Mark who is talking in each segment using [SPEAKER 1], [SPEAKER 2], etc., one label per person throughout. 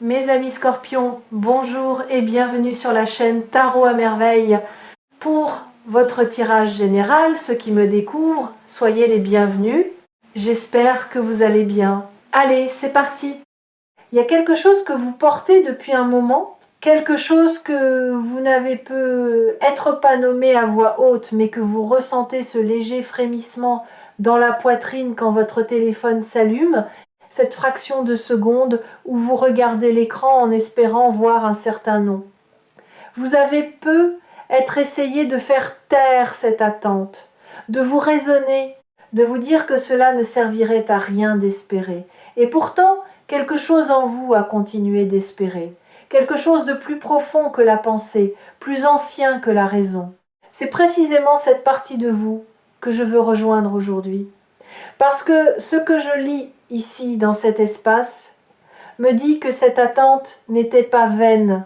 [SPEAKER 1] Mes amis scorpions, bonjour et bienvenue sur la chaîne Tarot à merveille. Pour votre tirage général, ceux qui me découvrent, soyez les bienvenus. J'espère que vous allez bien. Allez, c'est parti. Il y a quelque chose que vous portez depuis un moment, quelque chose que vous n'avez peut-être pas nommé à voix haute, mais que vous ressentez ce léger frémissement dans la poitrine quand votre téléphone s'allume. Cette fraction de seconde où vous regardez l'écran en espérant voir un certain nom. Vous avez peut-être essayé de faire taire cette attente, de vous raisonner, de vous dire que cela ne servirait à rien d'espérer. Et pourtant, quelque chose en vous a continué d'espérer, quelque chose de plus profond que la pensée, plus ancien que la raison. C'est précisément cette partie de vous que je veux rejoindre aujourd'hui. Parce que ce que je lis ici dans cet espace me dit que cette attente n'était pas vaine.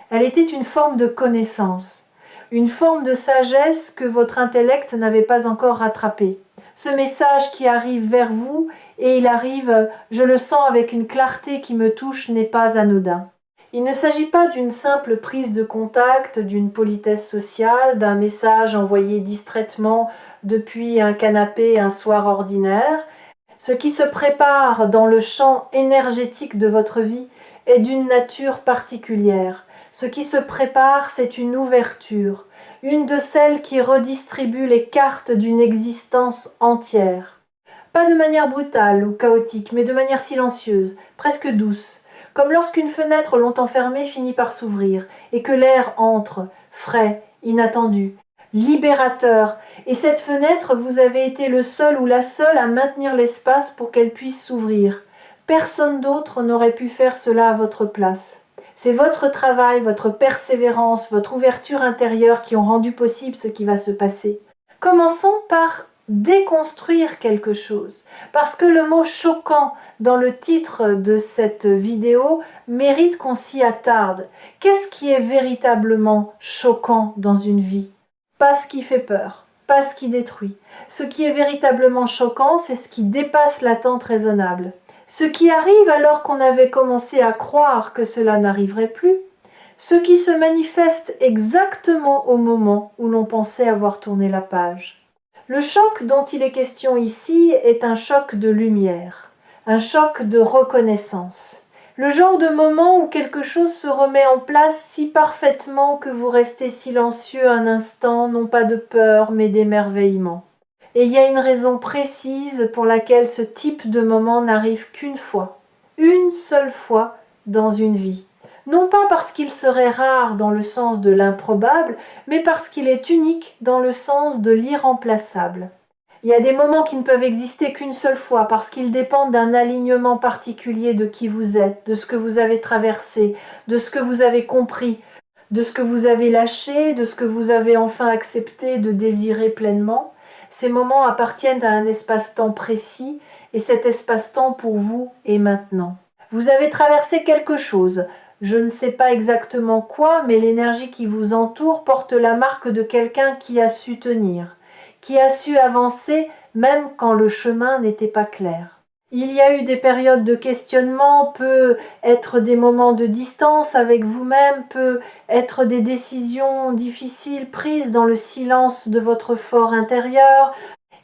[SPEAKER 1] Elle était une forme de connaissance, une forme de sagesse que votre intellect n'avait pas encore rattrapée. Ce message qui arrive vers vous, et il arrive, je le sens avec une clarté qui me touche, n'est pas anodin. Il ne s'agit pas d'une simple prise de contact, d'une politesse sociale, d'un message envoyé distraitement depuis un canapé un soir ordinaire. Ce qui se prépare dans le champ énergétique de votre vie est d'une nature particulière. Ce qui se prépare, c'est une ouverture, une de celles qui redistribuent les cartes d'une existence entière. Pas de manière brutale ou chaotique, mais de manière silencieuse, presque douce, comme lorsqu'une fenêtre longtemps fermée finit par s'ouvrir et que l'air entre, frais, inattendu, libérateur. Et cette fenêtre, vous avez été le seul ou la seule à maintenir l'espace pour qu'elle puisse s'ouvrir. Personne d'autre n'aurait pu faire cela à votre place. C'est votre travail, votre persévérance, votre ouverture intérieure qui ont rendu possible ce qui va se passer. Commençons par déconstruire quelque chose, parce que le mot choquant dans le titre de cette vidéo mérite qu'on s'y attarde. Qu'est-ce qui est véritablement choquant dans une vie ? Pas ce qui fait peur, pas ce qui détruit. Ce qui est véritablement choquant, c'est ce qui dépasse l'attente raisonnable. Ce qui arrive alors qu'on avait commencé à croire que cela n'arriverait plus. Ce qui se manifeste exactement au moment où l'on pensait avoir tourné la page. Le choc dont il est question ici est un choc de lumière, un choc de reconnaissance. Le genre de moment où quelque chose se remet en place si parfaitement que vous restez silencieux un instant, non pas de peur, mais d'émerveillement. Et il y a une raison précise pour laquelle ce type de moment n'arrive qu'une fois, une seule fois dans une vie. Non pas parce qu'il serait rare dans le sens de l'improbable, mais parce qu'il est unique dans le sens de l'irremplaçable. Il y a des moments qui ne peuvent exister qu'une seule fois parce qu'ils dépendent d'un alignement particulier de qui vous êtes, de ce que vous avez traversé, de ce que vous avez compris, de ce que vous avez lâché, de ce que vous avez enfin accepté de désirer pleinement. Ces moments appartiennent à un espace-temps précis et cet espace-temps pour vous est maintenant. Vous avez traversé quelque chose. Je ne sais pas exactement quoi, mais l'énergie qui vous entoure porte la marque de quelqu'un qui a su tenir, qui a su avancer même quand le chemin n'était pas clair. Il y a eu des périodes de questionnement, peut être des moments de distance avec vous-même, peut être des décisions difficiles prises dans le silence de votre fort intérieur.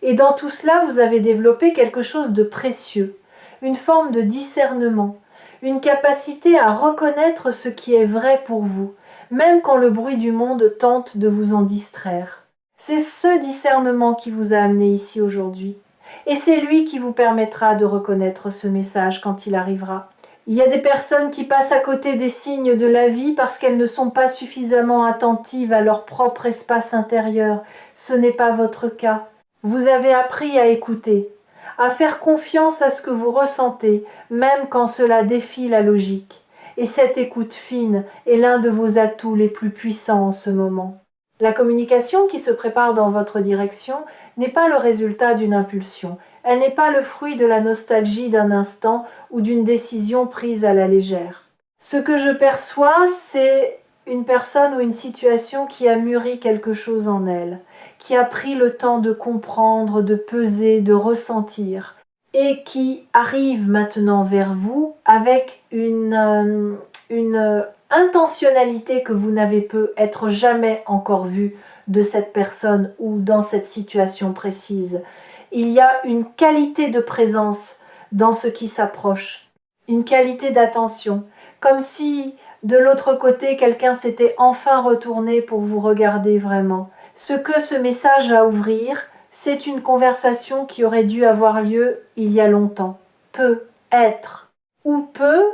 [SPEAKER 1] Et dans tout cela, vous avez développé quelque chose de précieux, une forme de discernement, une capacité à reconnaître ce qui est vrai pour vous, même quand le bruit du monde tente de vous en distraire. C'est ce discernement qui vous a amené ici aujourd'hui. Et c'est lui qui vous permettra de reconnaître ce message quand il arrivera. Il y a des personnes qui passent à côté des signes de la vie parce qu'elles ne sont pas suffisamment attentives à leur propre espace intérieur. Ce n'est pas votre cas. Vous avez appris à écouter, à faire confiance à ce que vous ressentez, même quand cela défie la logique. Et cette écoute fine est l'un de vos atouts les plus puissants en ce moment. La communication qui se prépare dans votre direction n'est pas le résultat d'une impulsion. Elle n'est pas le fruit de la nostalgie d'un instant ou d'une décision prise à la légère. Ce que je perçois, c'est une personne ou une situation qui a mûri quelque chose en elle, qui a pris le temps de comprendre, de peser, de ressentir. et qui arrive maintenant vers vous avec une intentionnalité que vous n'avez peut-être jamais encore vue de cette personne ou dans cette situation précise. Il y a une qualité de présence dans ce qui s'approche, une qualité d'attention, comme si de l'autre côté quelqu'un s'était enfin retourné pour vous regarder vraiment. Ce que ce message va ouvrir, c'est une conversation qui aurait dû avoir lieu il y a longtemps. Peut être. Ou peut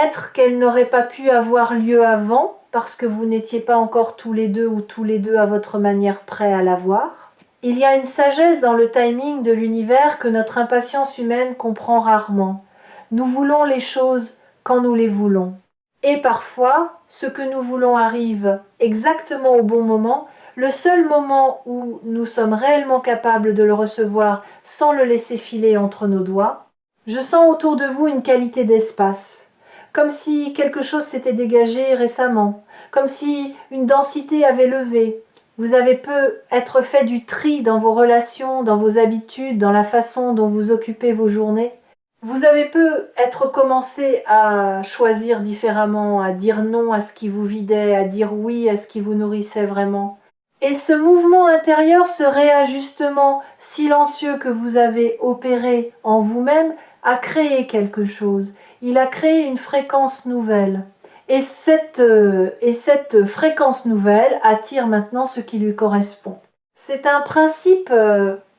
[SPEAKER 1] être qu'elle n'aurait pas pu avoir lieu avant parce que vous n'étiez pas encore tous les deux ou tous les deux à votre manière prêts à l'avoir. Il y a une sagesse dans le timing de l'univers que notre impatience humaine comprend rarement. Nous voulons les choses quand nous les voulons. Et parfois, ce que nous voulons arrive exactement au bon moment, le seul moment où nous sommes réellement capables de le recevoir sans le laisser filer entre nos doigts. Je sens autour de vous une qualité d'espace, comme si quelque chose s'était dégagé récemment, comme si une densité avait levé. Vous avez peut-être fait du tri dans vos relations, dans vos habitudes, dans la façon dont vous occupez vos journées. Vous avez peut-être commencé à choisir différemment, à dire non à ce qui vous vidait, à dire oui à ce qui vous nourrissait vraiment. Et ce mouvement intérieur, ce réajustement silencieux que vous avez opéré en vous-même, a créé quelque chose. Il a créé une fréquence nouvelle. Et cette fréquence nouvelle attire maintenant ce qui lui correspond. C'est un principe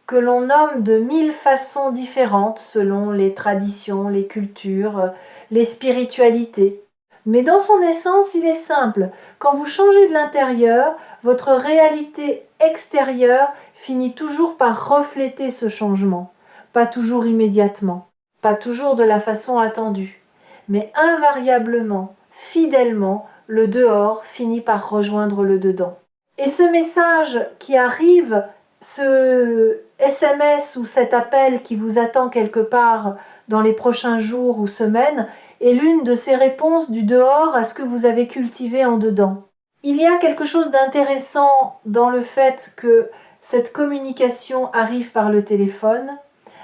[SPEAKER 1] que l'on nomme de 1000 façons différentes selon les traditions, les cultures, les spiritualités. Mais dans son essence, il est simple. Quand vous changez de l'intérieur, votre réalité extérieure finit toujours par refléter ce changement. Pas toujours immédiatement, pas toujours de la façon attendue, mais invariablement, fidèlement, le dehors finit par rejoindre le dedans. Et ce message qui arrive, ce SMS ou cet appel qui vous attend quelque part dans les prochains jours ou semaines, est l'une de ces réponses du dehors à ce que vous avez cultivé en dedans. Il y a quelque chose d'intéressant dans le fait que cette communication arrive par le téléphone.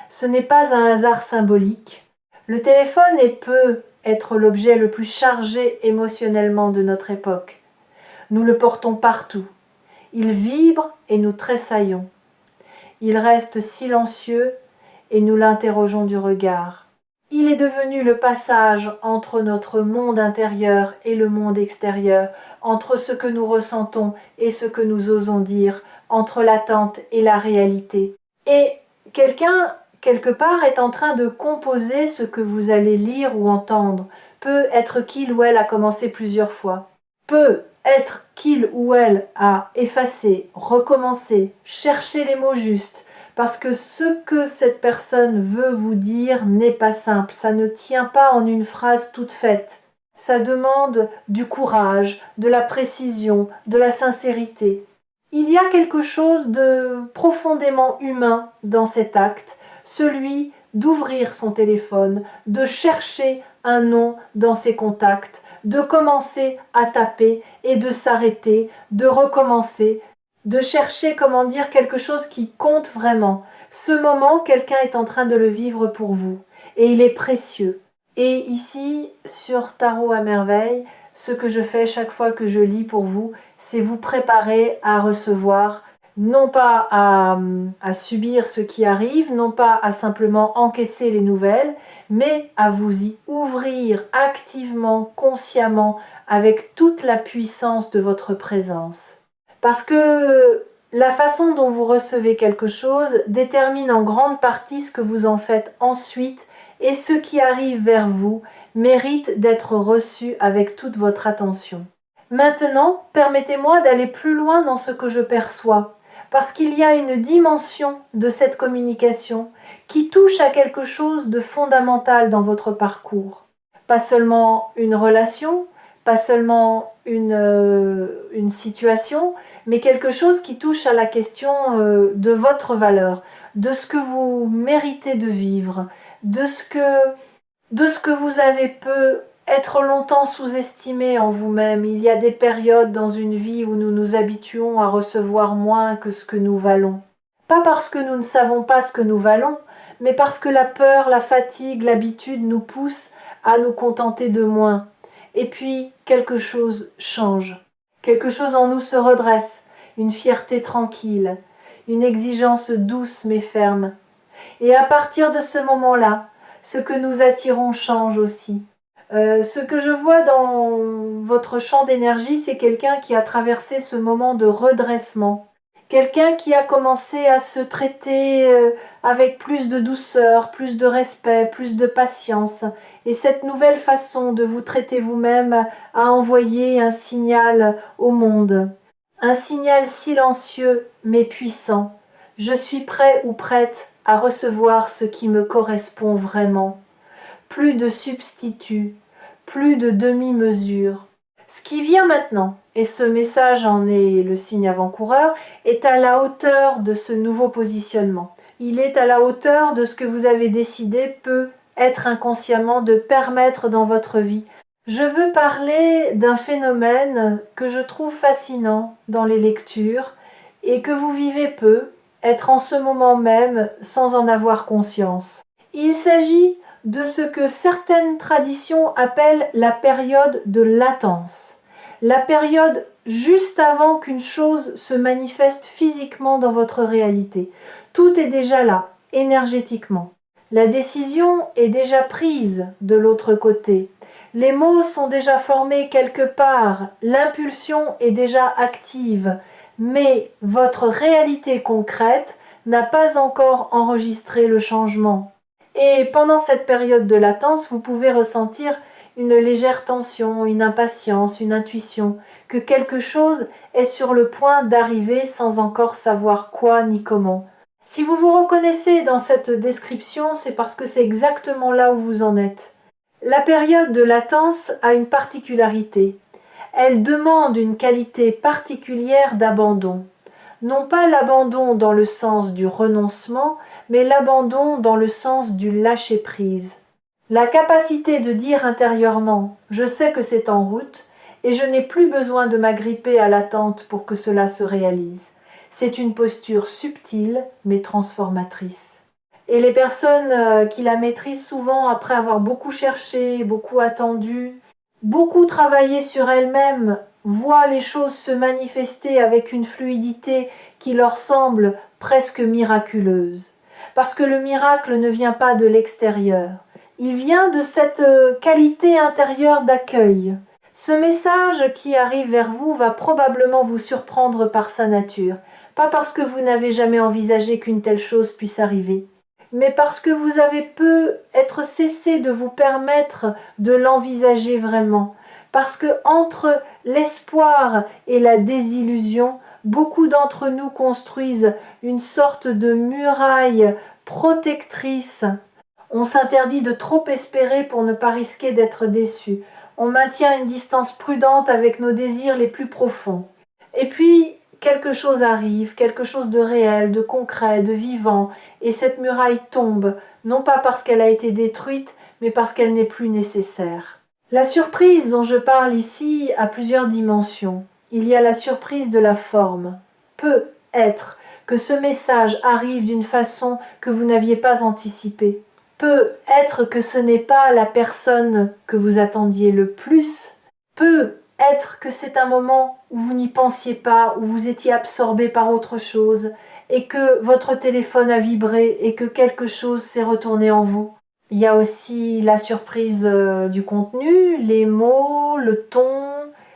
[SPEAKER 1] Ce n'est pas un hasard symbolique. Le téléphone peut être l'objet le plus chargé émotionnellement de notre époque. Nous le portons partout. Il vibre et nous tressaillons. Il reste silencieux et nous l'interrogeons du regard. Il est devenu le passage entre notre monde intérieur et le monde extérieur, entre ce que nous ressentons et ce que nous osons dire, entre l'attente et la réalité. Et quelqu'un, quelque part, est en train de composer ce que vous allez lire ou entendre. Peut être qu'il ou elle a commencé plusieurs fois. Peut être qu'il ou elle a effacé, recommencé, cherché les mots justes, parce que ce que cette personne veut vous dire n'est pas simple, ça ne tient pas en une phrase toute faite. Ça demande du courage, de la précision, de la sincérité. Il y a quelque chose de profondément humain dans cet acte, celui d'ouvrir son téléphone, de chercher un nom dans ses contacts, de commencer à taper et de s'arrêter, de recommencer, de chercher, comment dire, quelque chose qui compte vraiment. Ce moment, quelqu'un est en train de le vivre pour vous et il est précieux. Et ici, sur Tarot à merveille, ce que je fais chaque fois que je lis pour vous, c'est vous préparer à recevoir, non pas à subir ce qui arrive, non pas à simplement encaisser les nouvelles, mais à vous y ouvrir activement, consciemment, avec toute la puissance de votre présence. Parce que la façon dont vous recevez quelque chose détermine en grande partie ce que vous en faites ensuite, et ce qui arrive vers vous mérite d'être reçu avec toute votre attention. Maintenant, permettez-moi d'aller plus loin dans ce que je perçois, parce qu'il y a une dimension de cette communication qui touche à quelque chose de fondamental dans votre parcours. Pas seulement une relation, pas seulement une situation, mais quelque chose qui touche à la question de votre valeur, de ce que vous méritez de vivre, de ce que vous avez peut être longtemps sous-estimé en vous-même. Il y a des périodes dans une vie où nous nous habituons à recevoir moins que ce que nous valons. Pas parce que nous ne savons pas ce que nous valons, mais parce que la peur, la fatigue, l'habitude nous poussent à nous contenter de moins. Et puis, quelque chose change. Quelque chose en nous se redresse, une fierté tranquille, une exigence douce mais ferme. Et à partir de ce moment-là, ce que nous attirons change aussi. Ce que je vois dans votre champ d'énergie, c'est quelqu'un qui a traversé ce moment de redressement. Quelqu'un qui a commencé à se traiter avec plus de douceur, plus de respect, plus de patience. Et cette nouvelle façon de vous traiter vous-même a envoyé un signal au monde. Un signal silencieux mais puissant. Je suis prêt ou prête à recevoir ce qui me correspond vraiment. Plus de substituts, plus de demi-mesures. Ce qui vient maintenant, et ce message en est le signe avant-coureur, est à la hauteur de ce nouveau positionnement. Il est à la hauteur de ce que vous avez décidé peut être inconsciemment de permettre dans votre vie. Je veux parler d'un phénomène que je trouve fascinant dans les lectures et que vous vivez peu, être en ce moment même sans en avoir conscience. Il s'agit de ce que certaines traditions appellent la période de latence. La période juste avant qu'une chose se manifeste physiquement dans votre réalité. Tout est déjà là, énergétiquement. La décision est déjà prise de l'autre côté. Les mots sont déjà formés quelque part, l'impulsion est déjà active, mais votre réalité concrète n'a pas encore enregistré le changement. Et pendant cette période de latence, vous pouvez ressentir une légère tension, une impatience, une intuition, que quelque chose est sur le point d'arriver sans encore savoir quoi ni comment. Si vous vous reconnaissez dans cette description, c'est parce que c'est exactement là où vous en êtes. La période de latence a une particularité. Elle demande une qualité particulière d'abandon. Non pas l'abandon dans le sens du renoncement, mais l'abandon dans le sens du lâcher-prise. La capacité de dire intérieurement « je sais que c'est en route » et je n'ai plus besoin de m'agripper à l'attente pour que cela se réalise. C'est une posture subtile mais transformatrice. Et les personnes qui la maîtrisent souvent après avoir beaucoup cherché, beaucoup attendu, beaucoup travaillé sur elles-mêmes, voient les choses se manifester avec une fluidité qui leur semble presque miraculeuse. Parce que le miracle ne vient pas de l'extérieur, il vient de cette qualité intérieure d'accueil. Ce message qui arrive vers vous va probablement vous surprendre par sa nature, pas parce que vous n'avez jamais envisagé qu'une telle chose puisse arriver, mais parce que vous avez peut-être cessé de vous permettre de l'envisager vraiment. Parce que entre l'espoir et la désillusion, beaucoup d'entre nous construisent une sorte de muraille protectrice. On s'interdit de trop espérer pour ne pas risquer d'être déçu. On maintient une distance prudente avec nos désirs les plus profonds. Et puis, quelque chose arrive, quelque chose de réel, de concret, de vivant, et cette muraille tombe, non pas parce qu'elle a été détruite, mais parce qu'elle n'est plus nécessaire. La surprise dont je parle ici a plusieurs dimensions. Il y a la surprise de la forme. Peut être que ce message arrive d'une façon que vous n'aviez pas anticipée. Peut être que ce n'est pas la personne que vous attendiez le plus. Peut être que c'est un moment où vous n'y pensiez pas, où vous étiez absorbé par autre chose, et que votre téléphone a vibré et que quelque chose s'est retourné en vous. Il y a aussi la surprise du contenu, les mots, le ton,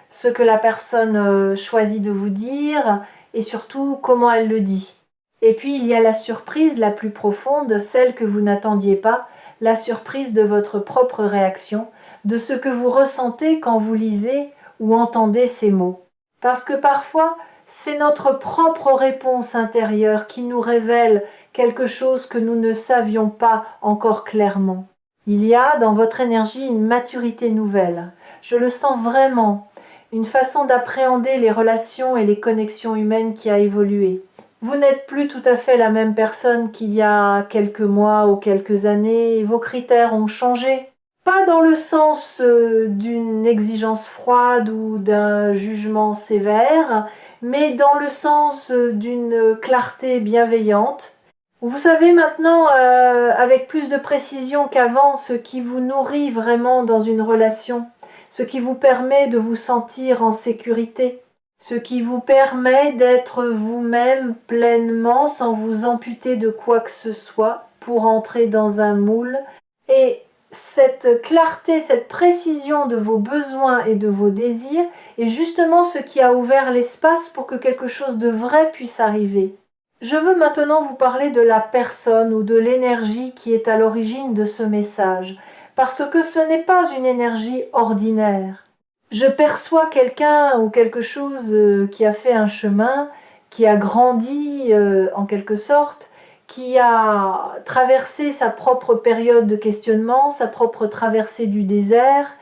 [SPEAKER 1] ce que la personne choisit de vous dire, et surtout comment elle le dit. Et puis il y a la surprise la plus profonde, celle que vous n'attendiez pas, la surprise de votre propre réaction, de ce que vous ressentez quand vous lisez ou entendez ces mots. Parce que parfois, c'est notre propre réponse intérieure qui nous révèle quelque chose que nous ne savions pas encore clairement. Il y a dans votre énergie une maturité nouvelle. Je le sens vraiment, une façon d'appréhender les relations et les connexions humaines qui a évolué. Vous n'êtes plus tout à fait la même personne qu'il y a quelques mois ou quelques années, vos critères ont changé. Pas dans le sens d'une exigence froide ou d'un jugement sévère, mais dans le sens d'une clarté bienveillante. Vous savez maintenant, avec plus de précision qu'avant, ce qui vous nourrit vraiment dans une relation, ce qui vous permet de vous sentir en sécurité, ce qui vous permet d'être vous-même pleinement sans vous amputer de quoi que ce soit pour entrer dans un moule. Et cette clarté, cette précision de vos besoins et de vos désirs est justement ce qui a ouvert l'espace pour que quelque chose de vrai puisse arriver. Je veux maintenant vous parler de la personne ou de l'énergie qui est à l'origine de ce message, parce que ce n'est pas une énergie ordinaire. Je perçois quelqu'un ou quelque chose qui a fait un chemin, qui a grandi en quelque sorte, qui a traversé sa propre période de questionnement, sa propre traversée du désert,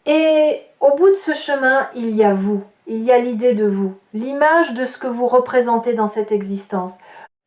[SPEAKER 1] et au bout de ce chemin, il y a vous, il y a l'idée de vous, l'image de ce que vous représentez dans cette existence.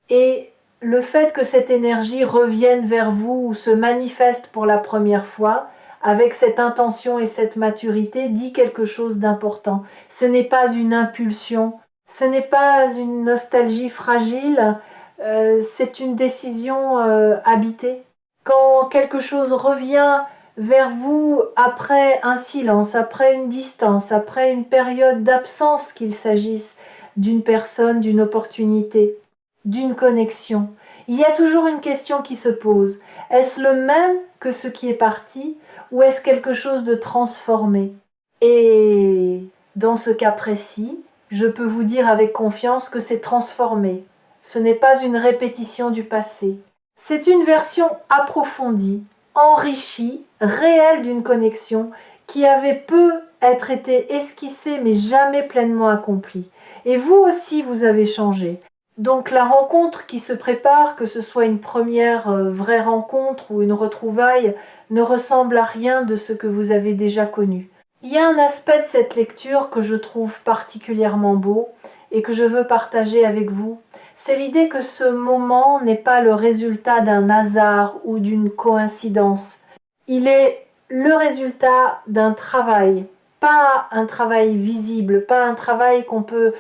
[SPEAKER 1] Et le fait que cette énergie revienne vers vous ou se manifeste pour la première fois, avec cette intention et cette maturité, dit quelque chose d'important. Ce n'est pas une impulsion, ce n'est pas une nostalgie fragile, c'est une décision habitée. Quand quelque chose revient vers vous après un silence, après une distance, après une période d'absence, qu'il s'agisse d'une personne, d'une opportunité, d'une connexion, il y a toujours une question qui se pose. Est-ce le même que ce qui est parti ou est-ce quelque chose de transformé? Et dans ce cas précis, je peux vous dire avec confiance que c'est transformé. Ce n'est pas une répétition du passé. C'est une version approfondie, enrichie, réelle d'une connexion qui avait peu être été esquissée mais jamais pleinement accomplie. Et vous aussi, vous avez changé. Donc la rencontre qui se prépare, que ce soit une première vraie rencontre ou une retrouvaille, ne ressemble à rien de ce que vous avez déjà connu. Il y a un aspect de cette lecture que je trouve particulièrement beau et que je veux partager avec vous. C'est l'idée que ce moment n'est pas le résultat d'un hasard ou d'une coïncidence. Il est le résultat d'un travail, pas un travail visible, pas un travail qu'on peut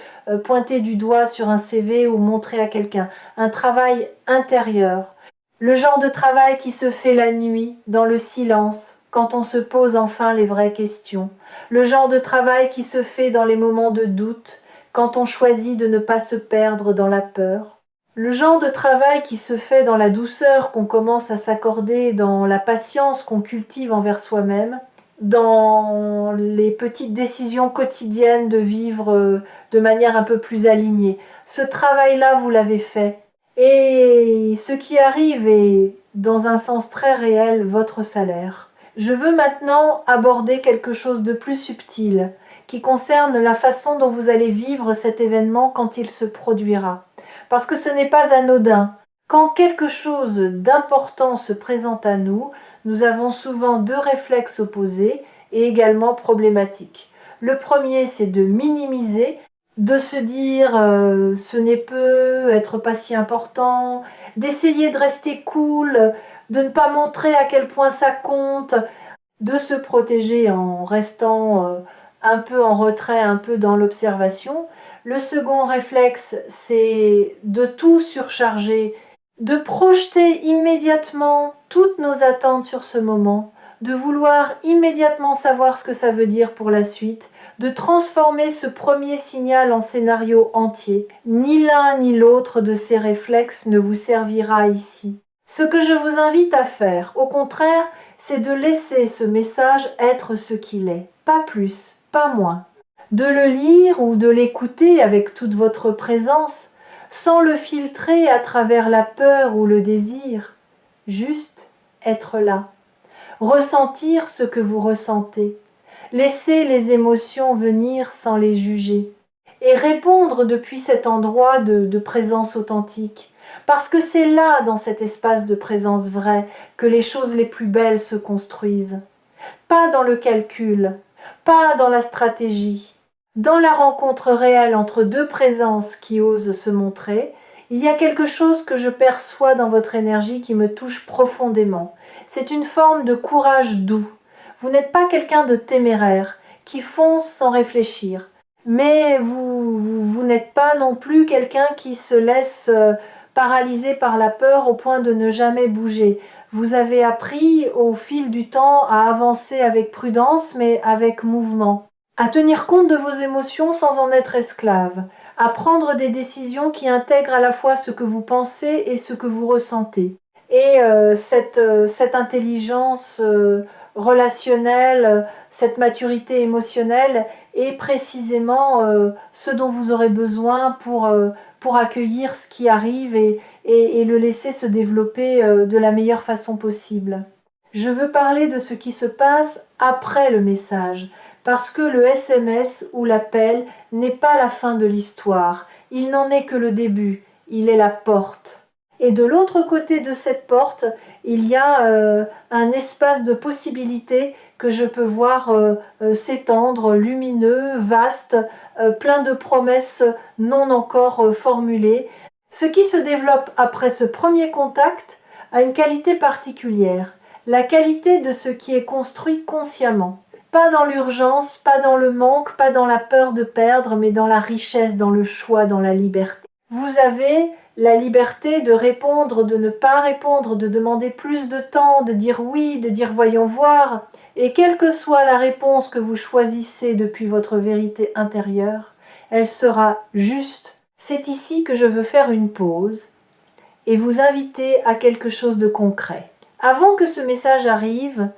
[SPEAKER 1] pointer du doigt sur un CV ou montrer à quelqu'un, un travail intérieur. Le genre de travail qui se fait la nuit, dans le silence, quand on se pose enfin les vraies questions. Le genre de travail qui se fait dans les moments de doute, quand on choisit de ne pas se perdre dans la peur. Le genre de travail qui se fait dans la douceur qu'on commence à s'accorder, dans la patience qu'on cultive envers soi-même, dans les petites décisions quotidiennes de vivre de manière un peu plus alignée. Ce travail-là, vous l'avez fait. Et ce qui arrive est, dans un sens très réel, votre salaire. Je veux maintenant aborder quelque chose de plus subtil, qui concerne la façon dont vous allez vivre cet événement quand il se produira. Parce que ce n'est pas anodin. Quand quelque chose d'important se présente à nous, nous avons souvent deux réflexes opposés et également problématiques. Le premier, c'est de minimiser, de se dire ce n'est peut être pas si important, d'essayer de rester cool, de ne pas montrer à quel point ça compte, de se protéger en restant un peu en retrait, un peu dans l'observation. Le second réflexe, c'est de tout surcharger, de projeter immédiatement toutes nos attentes sur ce moment, de vouloir immédiatement savoir ce que ça veut dire pour la suite, de transformer ce premier signal en scénario entier. Ni l'un ni l'autre de ces réflexes ne vous servira ici. Ce que je vous invite à faire, au contraire, c'est de laisser ce message être ce qu'il est, pas plus, pas moins. De le lire ou de l'écouter avec toute votre présence, sans le filtrer à travers la peur ou le désir, juste être là, ressentir ce que vous ressentez, laisser les émotions venir sans les juger, et répondre depuis cet endroit de présence authentique. Parce que c'est là, dans cet espace de présence vraie, que les choses les plus belles se construisent. Pas dans le calcul, pas dans la stratégie. Dans la rencontre réelle entre deux présences qui osent se montrer, il y a quelque chose que je perçois dans votre énergie qui me touche profondément. C'est une forme de courage doux. Vous n'êtes pas quelqu'un de téméraire, qui fonce sans réfléchir. Mais vous n'êtes pas non plus quelqu'un qui se laisse paralysé par la peur au point de ne jamais bouger. Vous avez appris au fil du temps à avancer avec prudence mais avec mouvement, à tenir compte de vos émotions sans en être esclave, à prendre des décisions qui intègrent à la fois ce que vous pensez et ce que vous ressentez. Et cette intelligence relationnelle, cette maturité émotionnelle est précisément ce dont vous aurez besoin pour accueillir ce qui arrive et le laisser se développer de la meilleure façon possible. Je veux parler de ce qui se passe après le message, parce que le SMS ou l'appel n'est pas la fin de l'histoire, il n'en est que le début, il est la porte. Et de l'autre côté de cette porte, il y a un espace de possibilités que je peux voir s'étendre, lumineux, vaste, plein de promesses non encore formulées. Ce qui se développe après ce premier contact a une qualité particulière, la qualité de ce qui est construit consciemment. Pas dans l'urgence, pas dans le manque, pas dans la peur de perdre, mais dans la richesse, dans le choix, dans la liberté. Vous avez la liberté de répondre, de ne pas répondre, de demander plus de temps, de dire oui, de dire voyons voir. Et quelle que soit la réponse que vous choisissez depuis votre vérité intérieure, elle sera juste. C'est ici que je veux faire une pause et vous inviter à quelque chose de concret. Avant que ce message arrive,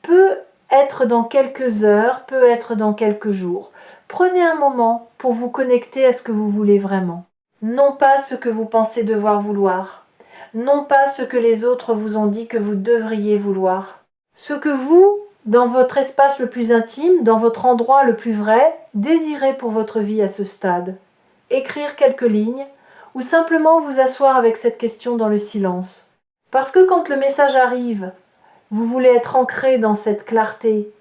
[SPEAKER 1] peut être dans quelques heures, peut être dans quelques jours. Prenez un moment pour vous connecter à ce que vous voulez vraiment. Non pas ce que vous pensez devoir vouloir, non pas ce que les autres vous ont dit que vous devriez vouloir. Ce que vous, dans votre espace le plus intime, dans votre endroit le plus vrai, désirez pour votre vie à ce stade. Écrire quelques lignes, ou simplement vous asseoir avec cette question dans le silence. Parce que quand le message arrive, vous voulez être ancré dans cette clarté,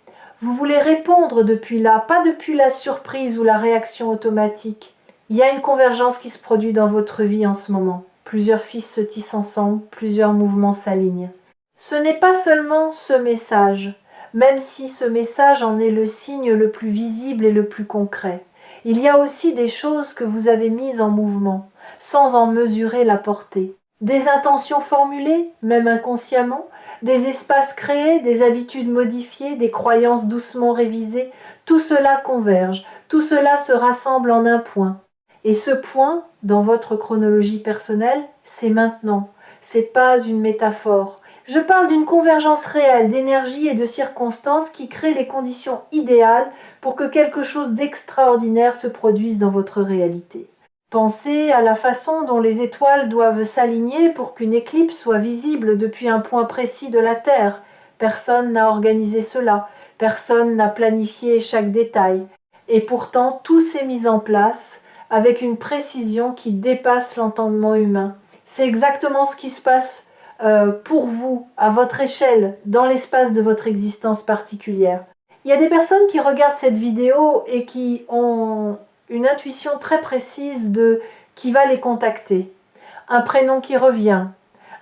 [SPEAKER 1] vous voulez répondre depuis là, pas depuis la surprise ou la réaction automatique. Il y a une convergence qui se produit dans votre vie en ce moment. Plusieurs fils se tissent ensemble, plusieurs mouvements s'alignent. Ce n'est pas seulement ce message, même si ce message en est le signe le plus visible et le plus concret. Il y a aussi des choses que vous avez mises en mouvement, sans en mesurer la portée. Des intentions formulées, même inconsciemment, des espaces créés, des habitudes modifiées, des croyances doucement révisées, tout cela converge, tout cela se rassemble en un point. Et ce point, dans votre chronologie personnelle, c'est maintenant. C'est pas une métaphore. Je parle d'une convergence réelle d'énergie et de circonstances qui crée les conditions idéales pour que quelque chose d'extraordinaire se produise dans votre réalité. Pensez à la façon dont les étoiles doivent s'aligner pour qu'une éclipse soit visible depuis un point précis de la Terre. Personne n'a organisé cela, personne n'a planifié chaque détail. Et pourtant, tout s'est mis en place avec une précision qui dépasse l'entendement humain. C'est exactement ce qui se passe pour vous, à votre échelle, dans l'espace de votre existence particulière. Il y a des personnes qui regardent cette vidéo et qui ont une intuition très précise de qui va les contacter. Un prénom qui revient,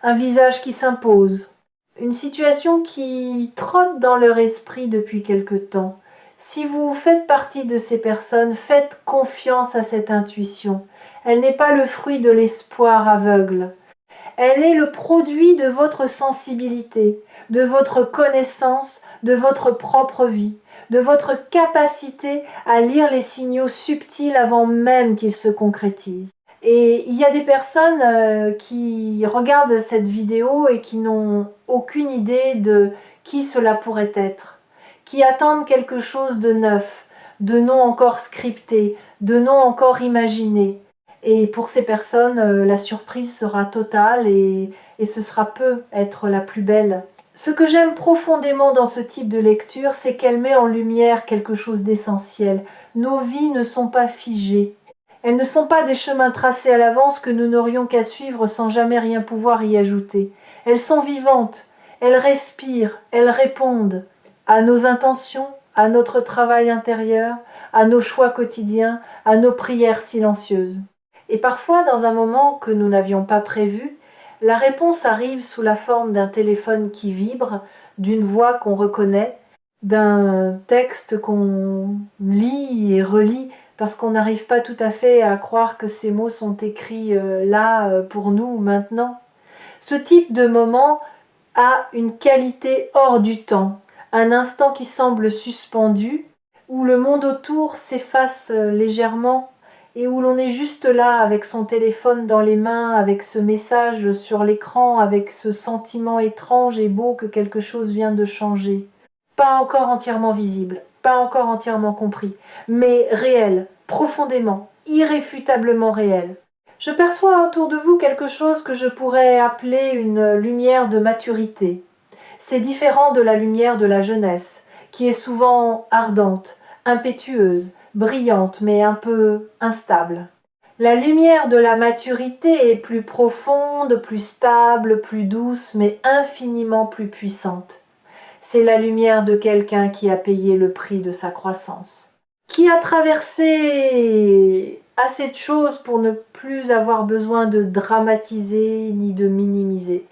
[SPEAKER 1] un visage qui s'impose, une situation qui trotte dans leur esprit depuis quelque temps. Si vous faites partie de ces personnes, faites confiance à cette intuition. Elle n'est pas le fruit de l'espoir aveugle. Elle est le produit de votre sensibilité, de votre connaissance, de votre propre vie, de votre capacité à lire les signaux subtils avant même qu'ils se concrétisent. Et il y a des personnes qui regardent cette vidéo et qui n'ont aucune idée de qui cela pourrait être, qui attendent quelque chose de neuf, de non encore scripté, de non encore imaginé. Et pour ces personnes, la surprise sera totale et ce sera peu être la plus belle. Ce que j'aime profondément dans ce type de lecture, c'est qu'elle met en lumière quelque chose d'essentiel. Nos vies ne sont pas figées. Elles ne sont pas des chemins tracés à l'avance que nous n'aurions qu'à suivre sans jamais rien pouvoir y ajouter. Elles sont vivantes, elles respirent, elles répondent à nos intentions, à notre travail intérieur, à nos choix quotidiens, à nos prières silencieuses. Et parfois, dans un moment que nous n'avions pas prévu, la réponse arrive sous la forme d'un téléphone qui vibre, d'une voix qu'on reconnaît, d'un texte qu'on lit et relit parce qu'on n'arrive pas tout à fait à croire que ces mots sont écrits là pour nous maintenant. Ce type de moment a une qualité hors du temps, un instant qui semble suspendu, où le monde autour s'efface légèrement et où l'on est juste là avec son téléphone dans les mains, avec ce message sur l'écran, avec ce sentiment étrange et beau que quelque chose vient de changer. Pas encore entièrement visible, pas encore entièrement compris, mais réel, profondément, irréfutablement réel. Je perçois autour de vous quelque chose que je pourrais appeler une lumière de maturité. C'est différent de la lumière de la jeunesse, qui est souvent ardente, impétueuse, brillante, mais un peu instable. La lumière de la maturité est plus profonde, plus stable, plus douce, mais infiniment plus puissante. C'est la lumière de quelqu'un qui a payé le prix de sa croissance, qui a traversé assez de choses pour ne plus avoir besoin de dramatiser ni de minimiser,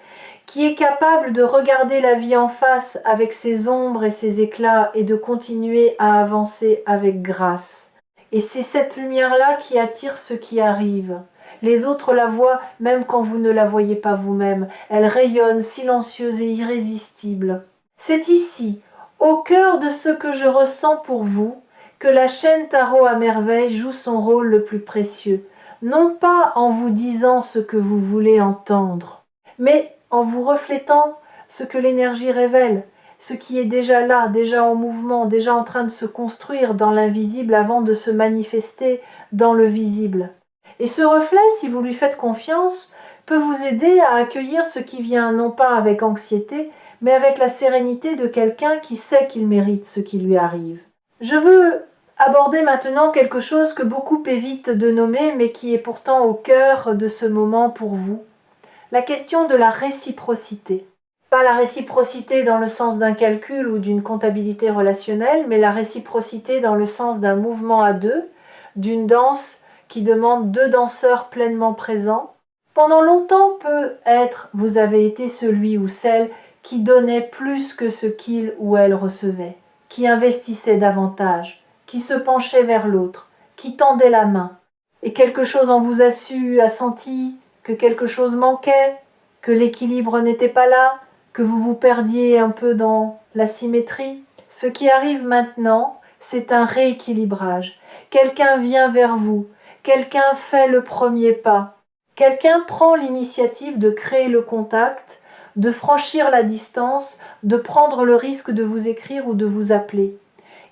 [SPEAKER 1] qui est capable de regarder la vie en face avec ses ombres et ses éclats et de continuer à avancer avec grâce. Et c'est cette lumière-là qui attire ce qui arrive. Les autres la voient même quand vous ne la voyez pas vous-même. Elle rayonne silencieuse et irrésistible. C'est ici, au cœur de ce que je ressens pour vous, que la chaîne Tarot à merveille joue son rôle le plus précieux, non pas en vous disant ce que vous voulez entendre, mais en vous reflétant ce que l'énergie révèle, ce qui est déjà là, déjà en mouvement, déjà en train de se construire dans l'invisible avant de se manifester dans le visible. Et ce reflet, si vous lui faites confiance, peut vous aider à accueillir ce qui vient non pas avec anxiété, mais avec la sérénité de quelqu'un qui sait qu'il mérite ce qui lui arrive. Je veux aborder maintenant quelque chose que beaucoup évitent de nommer, mais qui est pourtant au cœur de ce moment pour vous. La question de la réciprocité. Pas la réciprocité dans le sens d'un calcul ou d'une comptabilité relationnelle, mais la réciprocité dans le sens d'un mouvement à deux, d'une danse qui demande deux danseurs pleinement présents. Pendant longtemps peut être, vous avez été celui ou celle qui donnait plus que ce qu'il ou elle recevait, qui investissait davantage, qui se penchait vers l'autre, qui tendait la main. Et quelque chose en vous a senti que quelque chose manquait, que l'équilibre n'était pas là, que vous vous perdiez un peu dans la symétrie. Ce qui arrive maintenant, c'est un rééquilibrage. Quelqu'un vient vers vous, quelqu'un fait le premier pas, quelqu'un prend l'initiative de créer le contact, de franchir la distance, de prendre le risque de vous écrire ou de vous appeler.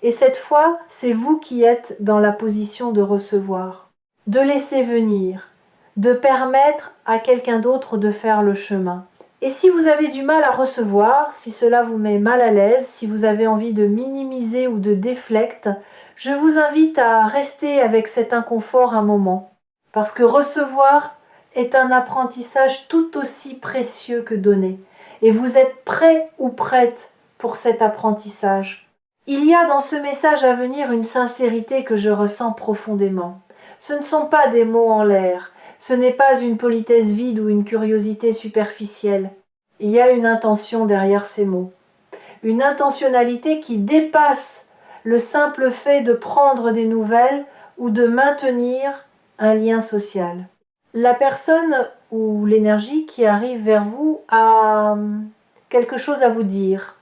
[SPEAKER 1] Et cette fois, c'est vous qui êtes dans la position de recevoir, de laisser venir, de permettre à quelqu'un d'autre de faire le chemin. Et si vous avez du mal à recevoir, si cela vous met mal à l'aise, si vous avez envie de minimiser ou de déflecte, je vous invite à rester avec cet inconfort un moment. Parce que recevoir est un apprentissage tout aussi précieux que donner. Et vous êtes prêt ou prête pour cet apprentissage. Il y a dans ce message à venir une sincérité que je ressens profondément. Ce ne sont pas des mots en l'air, ce n'est pas une politesse vide ou une curiosité superficielle. Il y a une intention derrière ces mots. Une intentionnalité qui dépasse le simple fait de prendre des nouvelles ou de maintenir un lien social. La personne ou l'énergie qui arrive vers vous a quelque chose à vous dire,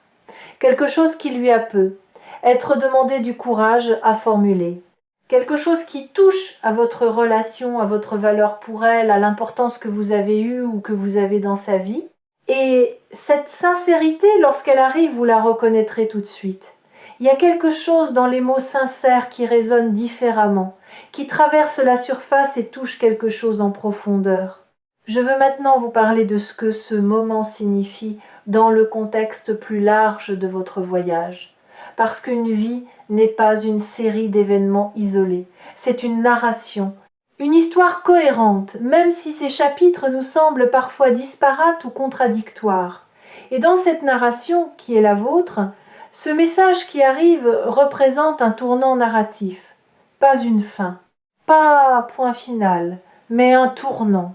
[SPEAKER 1] quelque chose qui lui a peu, être demandé du courage à formuler, quelque chose qui touche à votre relation, à votre valeur pour elle, à l'importance que vous avez eue ou que vous avez dans sa vie. Et cette sincérité, lorsqu'elle arrive, vous la reconnaîtrez tout de suite. Il y a quelque chose dans les mots sincères qui résonnent différemment, qui traverse la surface et touche quelque chose en profondeur. Je veux maintenant vous parler de ce que ce moment signifie dans le contexte plus large de votre voyage. Parce qu'une vie n'est pas une série d'événements isolés, c'est une narration, une histoire cohérente, même si ces chapitres nous semblent parfois disparates ou contradictoires. Et dans cette narration, qui est la vôtre, ce message qui arrive représente un tournant narratif, pas une fin, pas un point final, mais un tournant.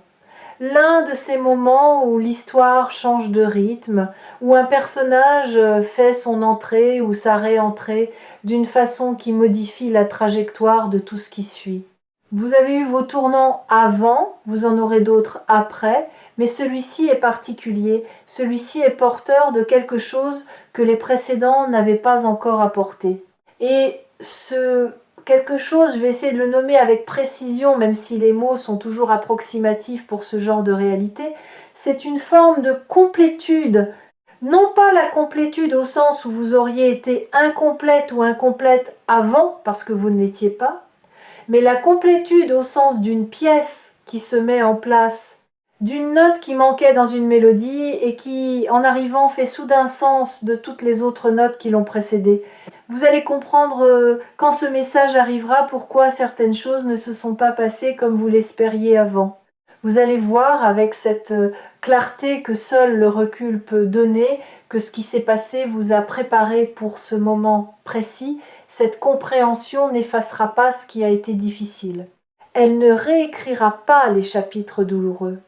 [SPEAKER 1] l'un de ces moments où l'histoire change de rythme, où un personnage fait son entrée ou sa réentrée d'une façon qui modifie la trajectoire de tout ce qui suit. Vous avez eu vos tournants avant, vous en aurez d'autres après, mais celui-ci est particulier, celui-ci est porteur de quelque chose que les précédents n'avaient pas encore apporté. Et ce quelque chose, je vais essayer de le nommer avec précision, même si les mots sont toujours approximatifs pour ce genre de réalité, c'est une forme de complétude. Non pas la complétude au sens où vous auriez été incomplète ou incomplète avant, parce que vous ne l'étiez pas, mais la complétude au sens d'une pièce qui se met en place, d'une note qui manquait dans une mélodie et qui, en arrivant, fait soudain sens de toutes les autres notes qui l'ont précédée. Vous allez comprendre quand ce message arrivera pourquoi certaines choses ne se sont pas passées comme vous l'espériez avant. Vous allez voir avec cette clarté que seul le recul peut donner que ce qui s'est passé vous a préparé pour ce moment précis. Cette compréhension n'effacera pas ce qui a été difficile. Elle ne réécrira pas les chapitres douloureux,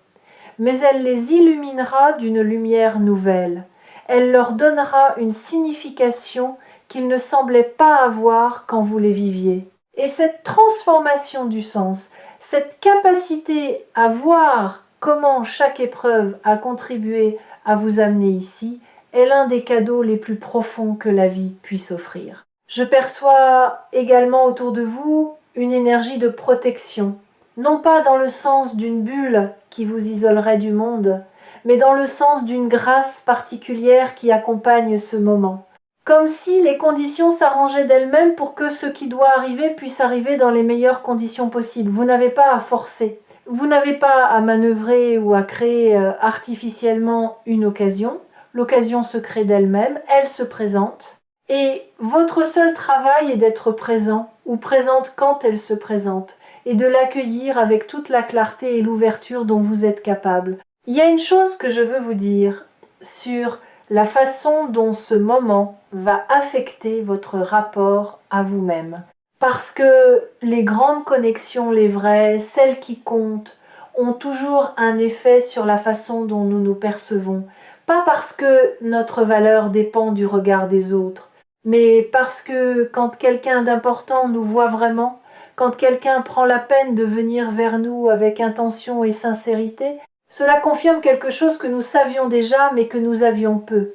[SPEAKER 1] mais elle les illuminera d'une lumière nouvelle. Elle leur donnera une signification qu'ils ne semblaient pas avoir quand vous les viviez. Et cette transformation du sens, cette capacité à voir comment chaque épreuve a contribué à vous amener ici, est l'un des cadeaux les plus profonds que la vie puisse offrir. Je perçois également autour de vous une énergie de protection, non pas dans le sens d'une bulle qui vous isolerait du monde, mais dans le sens d'une grâce particulière qui accompagne ce moment. Comme si les conditions s'arrangeaient d'elles-mêmes pour que ce qui doit arriver puisse arriver dans les meilleures conditions possibles. Vous n'avez pas à forcer, vous n'avez pas à manœuvrer ou à créer artificiellement une occasion. L'occasion se crée d'elle-même, elle se présente. Et votre seul travail est d'être présent, ou présente quand elle se présente, et de l'accueillir avec toute la clarté et l'ouverture dont vous êtes capable. Il y a une chose que je veux vous dire sur la façon dont ce moment va affecter votre rapport à vous-même. Parce que les grandes connexions, les vraies, celles qui comptent, ont toujours un effet sur la façon dont nous nous percevons. Pas parce que notre valeur dépend du regard des autres, mais parce que quand quelqu'un d'important nous voit vraiment, quand quelqu'un prend la peine de venir vers nous avec intention et sincérité, cela confirme quelque chose que nous savions déjà mais que nous avions peu.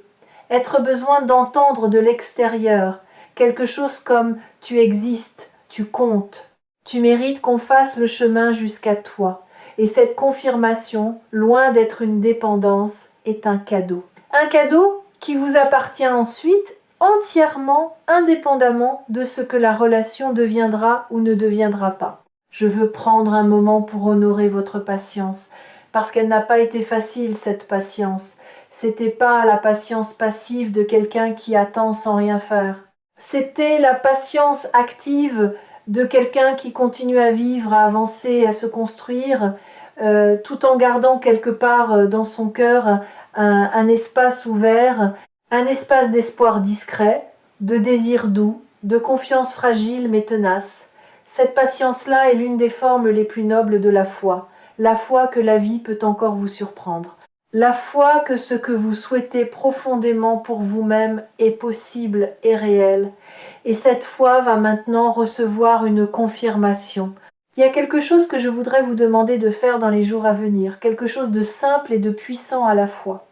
[SPEAKER 1] Être besoin d'entendre de l'extérieur, quelque chose comme « tu existes, tu comptes, tu mérites qu'on fasse le chemin jusqu'à toi ». Et cette confirmation, loin d'être une dépendance, est un cadeau. Un cadeau qui vous appartient ensuite entièrement, indépendamment de ce que la relation deviendra ou ne deviendra pas. Je veux prendre un moment pour honorer votre patience, parce qu'elle n'a pas été facile, cette patience. C'était pas la patience passive de quelqu'un qui attend sans rien faire. C'était la patience active de quelqu'un qui continue à vivre, à avancer, à se construire, tout en gardant quelque part dans son cœur un espace ouvert, un espace d'espoir discret, de désir doux, de confiance fragile mais tenace. Cette patience-là est l'une des formes les plus nobles de la foi que la vie peut encore vous surprendre. La foi que ce que vous souhaitez profondément pour vous-même est possible et réel. Et cette foi va maintenant recevoir une confirmation. Il y a quelque chose que je voudrais vous demander de faire dans les jours à venir, quelque chose de simple et de puissant à la fois.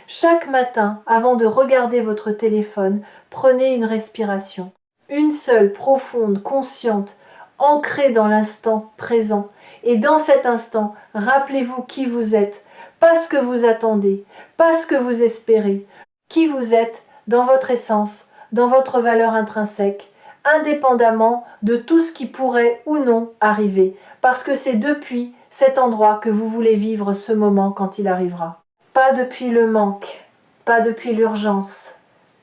[SPEAKER 1] Chaque matin, avant de regarder votre téléphone, prenez une respiration. Une seule, profonde, consciente, ancrée dans l'instant présent. Et dans cet instant, rappelez-vous qui vous êtes, pas ce que vous attendez, pas ce que vous espérez, qui vous êtes dans votre essence, dans votre valeur intrinsèque, indépendamment de tout ce qui pourrait ou non arriver, parce que c'est depuis cet endroit que vous voulez vivre ce moment quand il arrivera. Pas depuis le manque, pas depuis l'urgence,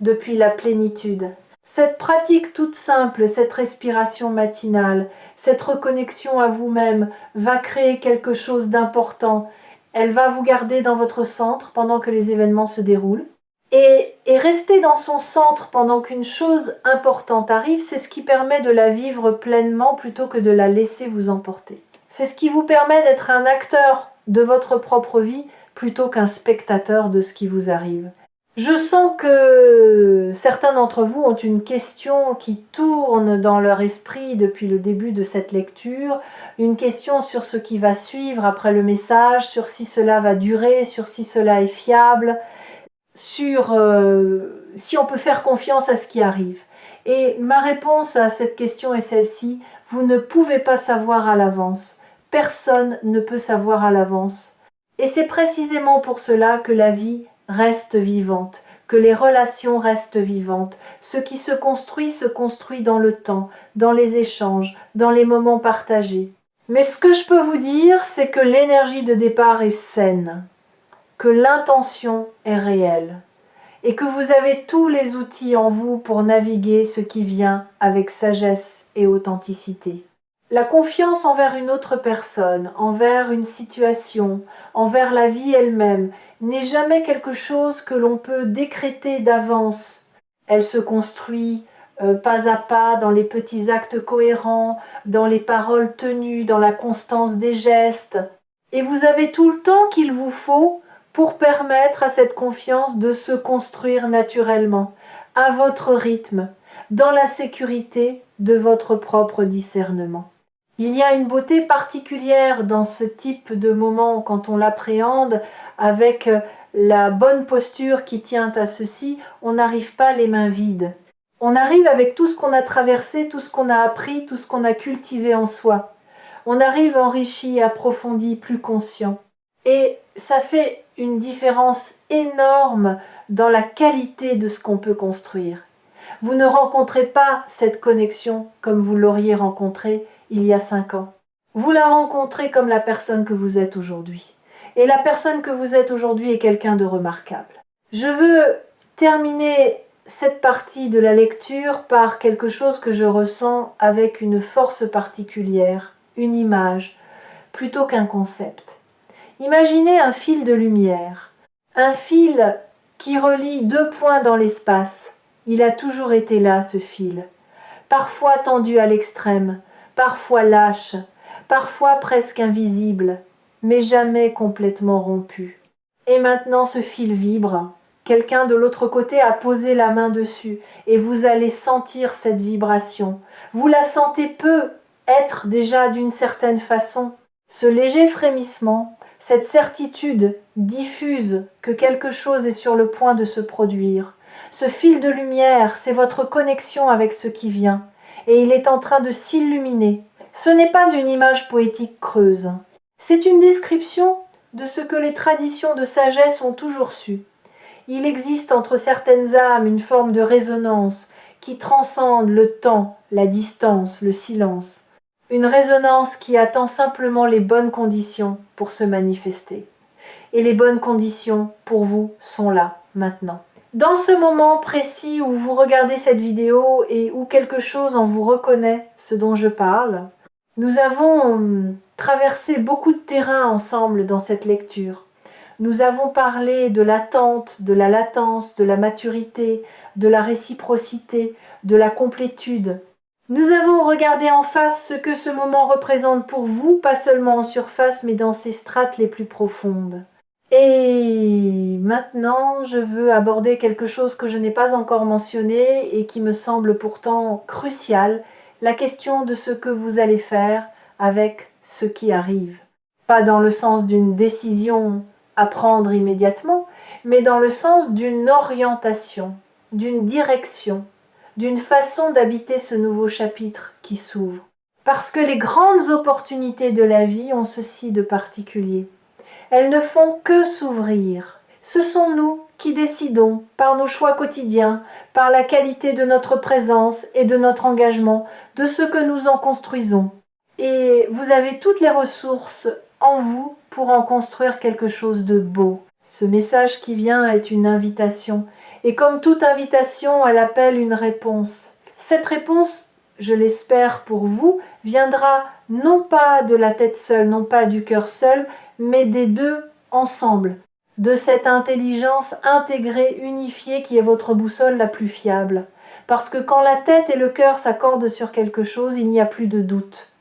[SPEAKER 1] depuis la plénitude. Cette pratique toute simple, cette respiration matinale, cette reconnexion à vous-même va créer quelque chose d'important. Elle va vous garder dans votre centre pendant que les événements se déroulent. Et rester dans son centre pendant qu'une chose importante arrive, c'est ce qui permet de la vivre pleinement plutôt que de la laisser vous emporter. C'est ce qui vous permet d'être un acteur de votre propre vie plutôt qu'un spectateur de ce qui vous arrive. Je sens que certains d'entre vous ont une question qui tourne dans leur esprit depuis le début de cette lecture, une question sur ce qui va suivre après le message, sur si cela va durer, sur si cela est fiable, sur si on peut faire confiance à ce qui arrive. Et ma réponse à cette question est celle-ci: vous ne pouvez pas savoir à l'avance. Personne ne peut savoir à l'avance. Et c'est précisément pour cela que la vie reste vivante, que les relations restent vivantes. Ce qui se construit dans le temps, dans les échanges, dans les moments partagés. Mais ce que je peux vous dire, c'est que l'énergie de départ est saine, que l'intention est réelle, et que vous avez tous les outils en vous pour naviguer ce qui vient avec sagesse et authenticité. La confiance envers une autre personne, envers une situation, envers la vie elle-même, n'est jamais quelque chose que l'on peut décréter d'avance. Elle se construit pas à pas dans les petits actes cohérents, dans les paroles tenues, dans la constance des gestes. Et vous avez tout le temps qu'il vous faut pour permettre à cette confiance de se construire naturellement, à votre rythme, dans la sécurité de votre propre discernement. Il y a une beauté particulière dans ce type de moment quand on l'appréhende avec la bonne posture qui tient à ceci. On n'arrive pas les mains vides. On arrive avec tout ce qu'on a traversé, tout ce qu'on a appris, tout ce qu'on a cultivé en soi. On arrive enrichi, approfondi, plus conscient. Et ça fait une différence énorme dans la qualité de ce qu'on peut construire. Vous ne rencontrez pas cette connexion comme vous l'auriez rencontrée il y a 5 ans. Vous la rencontrez comme la personne que vous êtes aujourd'hui. Et la personne que vous êtes aujourd'hui est quelqu'un de remarquable. Je veux terminer cette partie de la lecture par quelque chose que je ressens avec une force particulière, une image, plutôt qu'un concept. Imaginez un fil de lumière, un fil qui relie 2 points dans l'espace. Il a toujours été là, ce fil, parfois tendu à l'extrême, parfois lâche, parfois presque invisible, mais jamais complètement rompu. Et maintenant ce fil vibre. Quelqu'un de l'autre côté a posé la main dessus, et vous allez sentir cette vibration. Vous la sentez peu être déjà d'une certaine façon. Ce léger frémissement, cette certitude diffuse que quelque chose est sur le point de se produire. Ce fil de lumière, c'est votre connexion avec ce qui vient, et il est en train de s'illuminer. Ce n'est pas une image poétique creuse. C'est une description de ce que les traditions de sagesse ont toujours su. Il existe entre certaines âmes une forme de résonance qui transcende le temps, la distance, le silence. Une résonance qui attend simplement les bonnes conditions pour se manifester. Et les bonnes conditions pour vous sont là, maintenant. Dans ce moment précis où vous regardez cette vidéo et où quelque chose en vous reconnaît ce dont je parle, nous avons traversé beaucoup de terrain ensemble dans cette lecture. Nous avons parlé de l'attente, de la latence, de la maturité, de la réciprocité, de la complétude. Nous avons regardé en face ce que ce moment représente pour vous, pas seulement en surface, mais dans ses strates les plus profondes. Et maintenant, je veux aborder quelque chose que je n'ai pas encore mentionné et qui me semble pourtant crucial, la question de ce que vous allez faire avec ce qui arrive. Pas dans le sens d'une décision à prendre immédiatement, mais dans le sens d'une orientation, d'une direction, d'une façon d'habiter ce nouveau chapitre qui s'ouvre. Parce que les grandes opportunités de la vie ont ceci de particulier. Elles ne font que s'ouvrir. Ce sont nous qui décidons, par nos choix quotidiens, par la qualité de notre présence et de notre engagement, de ce que nous en construisons. Et vous avez toutes les ressources en vous pour en construire quelque chose de beau. Ce message qui vient est une invitation. Et comme toute invitation, elle appelle une réponse. Cette réponse, je l'espère pour vous, viendra non pas de la tête seule, non pas du cœur seul, mais des deux ensemble. De cette intelligence intégrée, unifiée qui est votre boussole la plus fiable. Parce que quand la tête et le cœur s'accordent sur quelque chose, il n'y a plus de doute,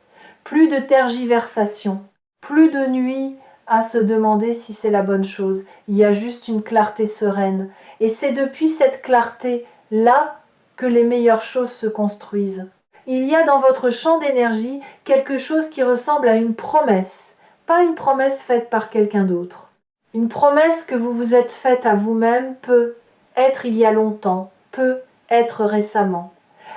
[SPEAKER 1] plus de tergiversation, plus de nuit à se demander si c'est la bonne chose. Il y a juste une clarté sereine. Et c'est depuis cette clarté-là que les meilleures choses se construisent. Il y a dans votre champ d'énergie quelque chose qui ressemble à une promesse, pas une promesse faite par quelqu'un d'autre. Une promesse que vous vous êtes faite à vous-même peut être il y a longtemps, peut être récemment.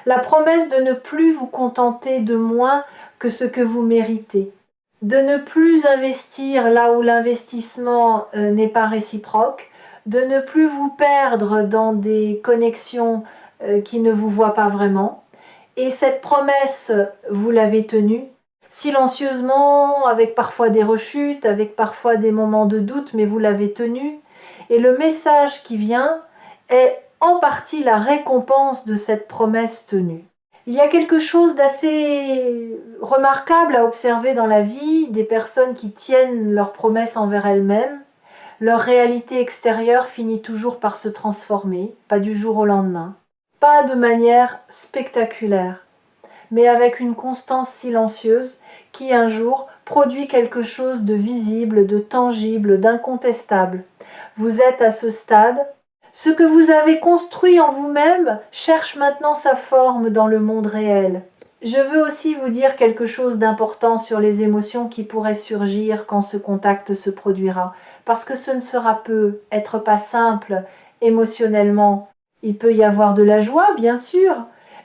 [SPEAKER 1] La promesse de ne plus vous contenter de moins que ce que vous méritez, de ne plus investir là où l'investissement n'est pas réciproque, de ne plus vous perdre dans des connexions qui ne vous voient pas vraiment. Et cette promesse, vous l'avez tenue, silencieusement, avec parfois des rechutes, avec parfois des moments de doute, mais vous l'avez tenue. Et le message qui vient est en partie la récompense de cette promesse tenue. Il y a quelque chose d'assez remarquable à observer dans la vie des personnes qui tiennent leurs promesses envers elles-mêmes. Leur réalité extérieure finit toujours par se transformer, pas du jour au lendemain, pas de manière spectaculaire, mais avec une constance silencieuse qui un jour produit quelque chose de visible, de tangible, d'incontestable. Vous êtes à ce stade. Ce que vous avez construit en vous-même cherche maintenant sa forme dans le monde réel. Je veux aussi vous dire quelque chose d'important sur les émotions qui pourraient surgir quand ce contact se produira, parce que ce ne sera peut-être pas simple émotionnellement. Il peut y avoir de la joie, bien sûr,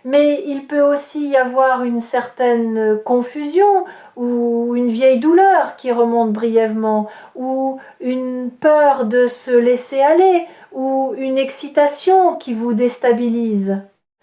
[SPEAKER 1] mais il peut aussi y avoir une certaine confusion ou une vieille douleur qui remonte brièvement, ou une peur de se laisser aller, ou une excitation qui vous déstabilise.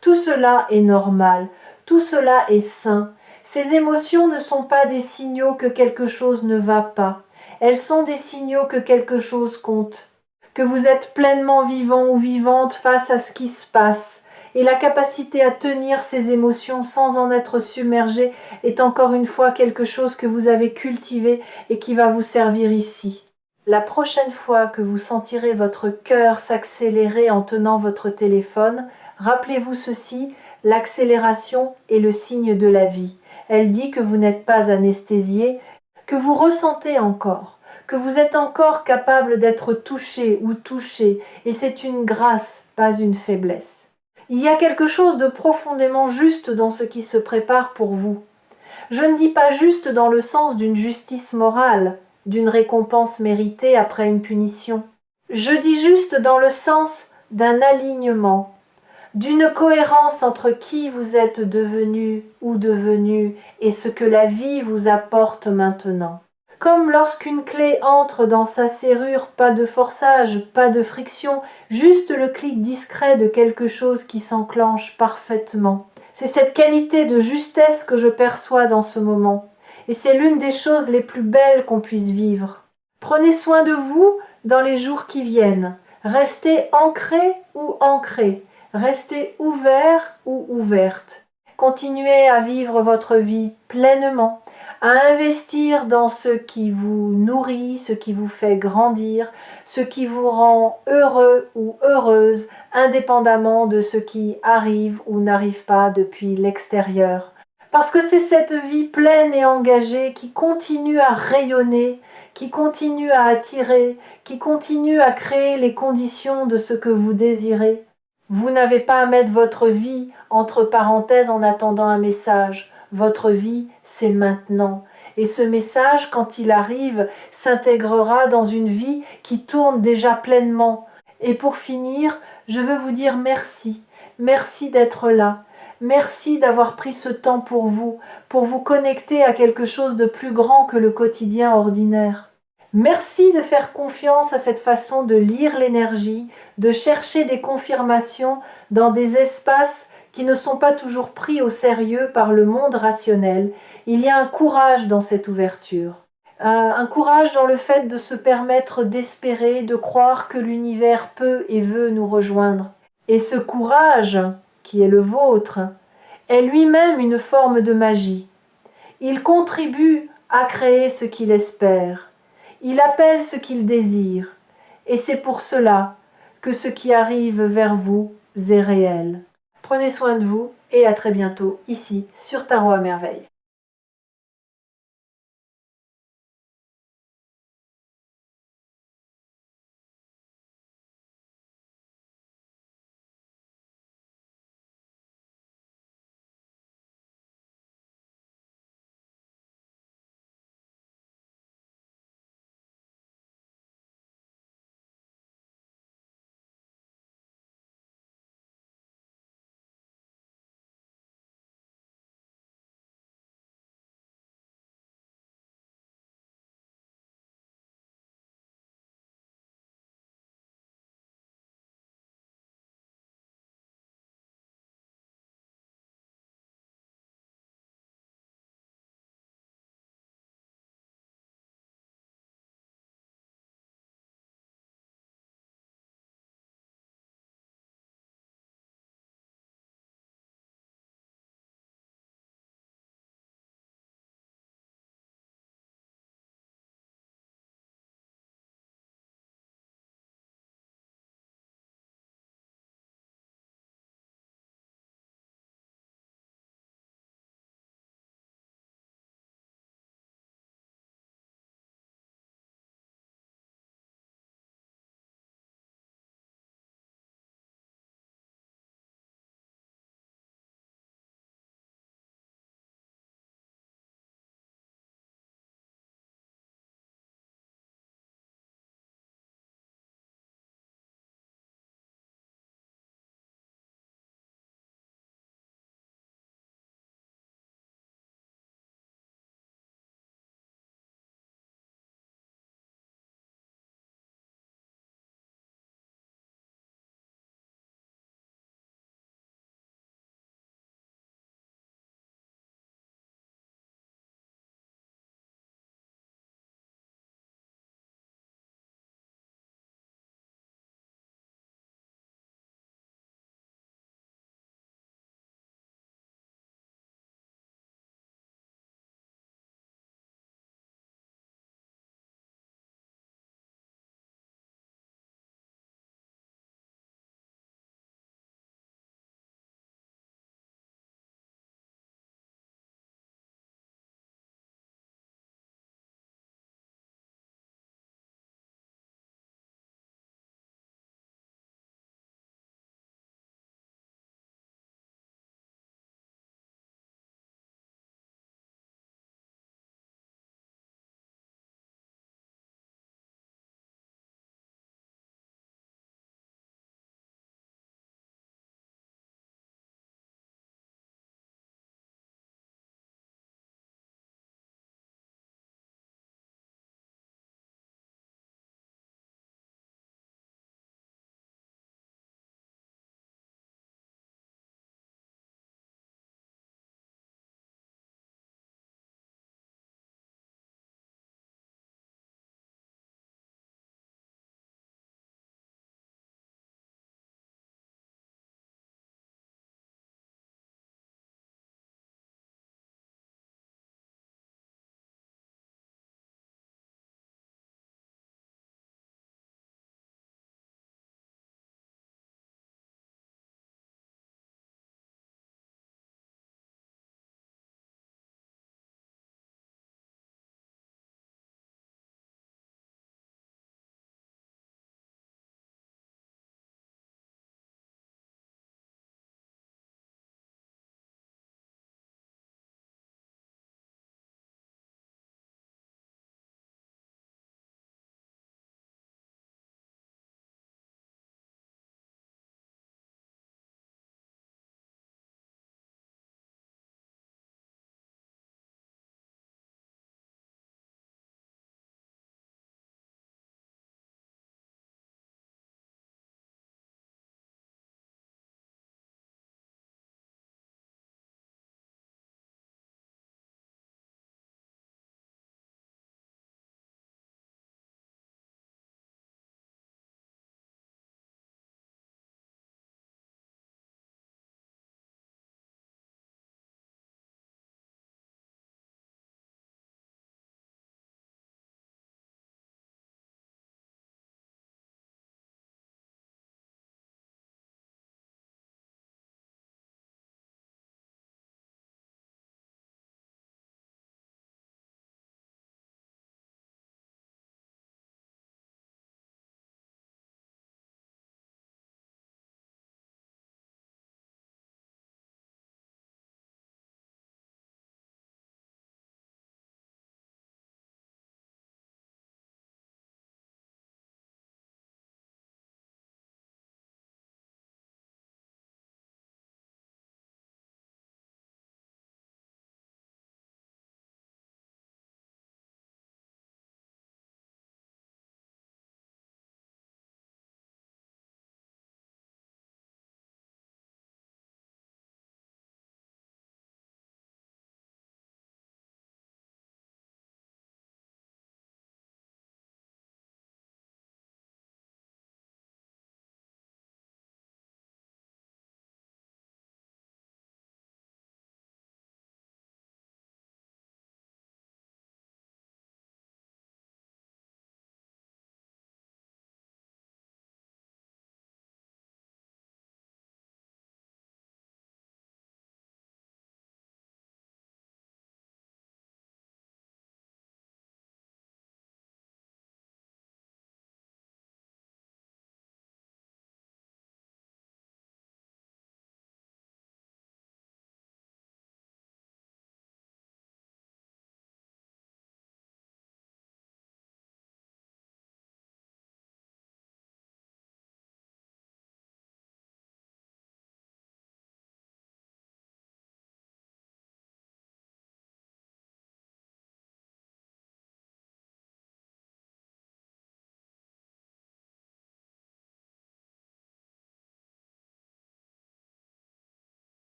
[SPEAKER 1] Tout cela est normal, tout cela est sain. Ces émotions ne sont pas des signaux que quelque chose ne va pas. Elles sont des signaux que quelque chose compte, que vous êtes pleinement vivant ou vivante face à ce qui se passe. Et la capacité à tenir ces émotions sans en être submergé est encore une fois quelque chose que vous avez cultivé et qui va vous servir ici. La prochaine fois que vous sentirez votre cœur s'accélérer en tenant votre téléphone, rappelez-vous ceci, l'accélération est le signe de la vie. Elle dit que vous n'êtes pas anesthésié, que vous ressentez encore, que vous êtes encore capable d'être touché ou touché, et c'est une grâce, pas une faiblesse. Il y a quelque chose de profondément juste dans ce qui se prépare pour vous. Je ne dis pas juste dans le sens d'une justice morale, d'une récompense méritée après une punition. Je dis juste dans le sens d'un alignement, d'une cohérence entre qui vous êtes devenu ou devenu et ce que la vie vous apporte maintenant. Comme lorsqu'une clé entre dans sa serrure, pas de forçage, pas de friction, juste le clic discret de quelque chose qui s'enclenche parfaitement. C'est cette qualité de justesse que je perçois dans ce moment, et c'est l'une des choses les plus belles qu'on puisse vivre. Prenez soin de vous dans les jours qui viennent. Restez ancré ou ancré. Restez ouvert ou ouverte. Continuez à vivre votre vie pleinement, à investir dans ce qui vous nourrit, ce qui vous fait grandir, ce qui vous rend heureux ou heureuse, indépendamment de ce qui arrive ou n'arrive pas depuis l'extérieur. Parce que c'est cette vie pleine et engagée qui continue à rayonner, qui continue à attirer, qui continue à créer les conditions de ce que vous désirez. Vous n'avez pas à mettre votre vie entre parenthèses en attendant un message. Votre vie, c'est maintenant. Et ce message, quand il arrive, s'intégrera dans une vie qui tourne déjà pleinement. Et pour finir, je veux vous dire merci. Merci d'être là. Merci d'avoir pris ce temps pour vous connecter à quelque chose de plus grand que le quotidien ordinaire. Merci de faire confiance à cette façon de lire l'énergie, de chercher des confirmations dans des espaces qui ne sont pas toujours pris au sérieux par le monde rationnel. Il y a un courage dans cette ouverture, un courage dans le fait de se permettre d'espérer, de croire que l'univers peut et veut nous rejoindre. Et ce courage, qui est le vôtre, est lui-même une forme de magie. Il contribue à créer ce qu'il espère. Il appelle ce qu'il désire. Et c'est pour cela que ce qui arrive vers vous est réel. Prenez soin de vous et à très bientôt ici sur Tarot à Merveille.